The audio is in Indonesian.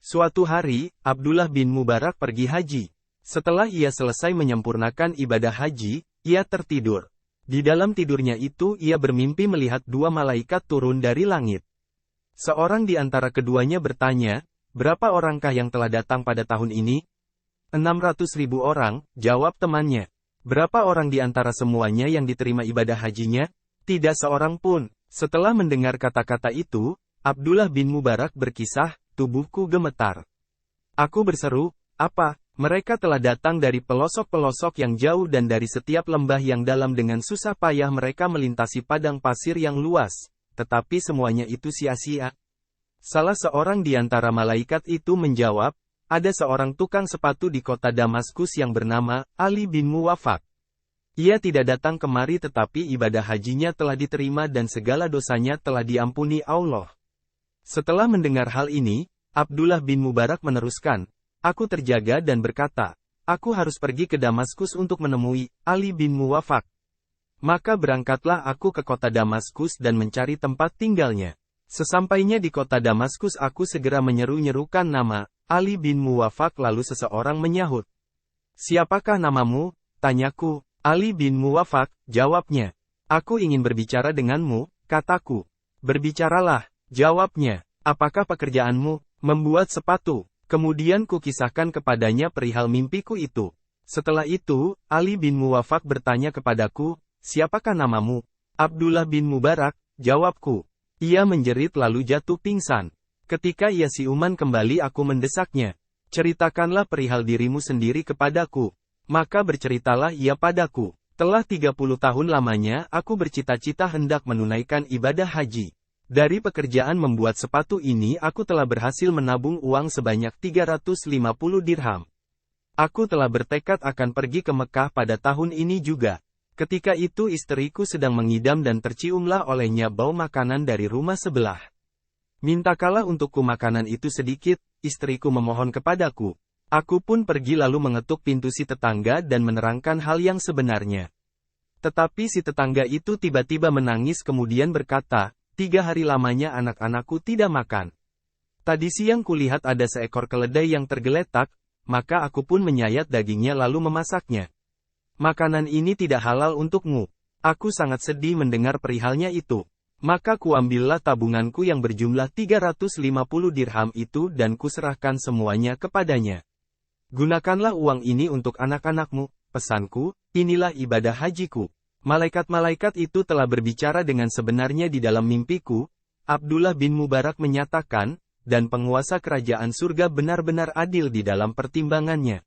Suatu hari, Abdullah bin Mubarak pergi haji. Setelah ia selesai menyempurnakan ibadah haji, ia tertidur. Di dalam tidurnya itu ia bermimpi melihat dua malaikat turun dari langit. Seorang di antara keduanya bertanya, "Berapa orangkah yang telah datang pada tahun ini?" 600.000 orang, jawab temannya. "Berapa orang di antara semuanya yang diterima ibadah hajinya?" "Tidak seorang pun." Setelah mendengar kata-kata itu, Abdullah bin Mubarak berkisah, "Tubuhku gemetar. Aku berseru, 'Apa?' Mereka telah datang dari pelosok-pelosok yang jauh dan dari setiap lembah yang dalam dengan susah payah mereka melintasi padang pasir yang luas, tetapi semuanya itu sia-sia." Salah seorang di antara malaikat itu menjawab, "Ada seorang tukang sepatu di kota Damaskus yang bernama Ali bin Muwafaq. Ia tidak datang kemari tetapi ibadah hajinya telah diterima dan segala dosanya telah diampuni Allah." Setelah mendengar hal ini, Abdullah bin Mubarak meneruskan, "Aku terjaga dan berkata, aku harus pergi ke Damaskus untuk menemui Ali bin Muwafaq. Maka berangkatlah aku ke kota Damaskus dan mencari tempat tinggalnya. Sesampainya di kota Damaskus aku segera menyeru-nyerukan nama Ali bin Muwafaq lalu seseorang menyahut. 'Siapakah namamu?' tanyaku. 'Ali bin Muwafaq,' jawabnya. 'Aku ingin berbicara denganmu,' kataku. 'Berbicaralah,' jawabnya. 'Apakah pekerjaanmu?' 'Membuat sepatu.' Kemudian kukisahkan kepadanya perihal mimpiku itu. Setelah itu, Ali bin Muwafaq bertanya kepadaku, 'Siapakah namamu?' 'Abdullah bin Mubarak,' jawabku. Ia menjerit lalu jatuh pingsan. Ketika ia siuman kembali aku mendesaknya. 'Ceritakanlah perihal dirimu sendiri kepadaku.' Maka berceritalah ia padaku. 'Telah 30 tahun lamanya aku bercita-cita hendak menunaikan ibadah haji. Dari pekerjaan membuat sepatu ini aku telah berhasil menabung uang sebanyak 350 dirham. Aku telah bertekad akan pergi ke Mekah pada tahun ini juga. Ketika itu istriku sedang mengidam dan terciumlah olehnya bau makanan dari rumah sebelah. Mintakanlah untukku makanan itu sedikit," istriku memohon kepadaku. Aku pun pergi lalu mengetuk pintu si tetangga dan menerangkan hal yang sebenarnya. Tetapi si tetangga itu tiba-tiba menangis kemudian berkata, 3 hari lamanya anak-anakku tidak makan. Tadi siang kulihat ada seekor keledai yang tergeletak, maka aku pun menyayat dagingnya lalu memasaknya. Makanan ini tidak halal untukmu." Aku sangat sedih mendengar perihalnya itu. Maka kuambillah tabunganku yang berjumlah 350 dirham itu dan kuserahkan semuanya kepadanya. "Gunakanlah uang ini untuk anak-anakmu," pesanku, "inilah ibadah hajiku." Malaikat-malaikat itu telah berbicara dengan sebenarnya di dalam mimpiku, Abdullah bin Mubarak menyatakan, dan penguasa kerajaan surga benar-benar adil di dalam pertimbangannya.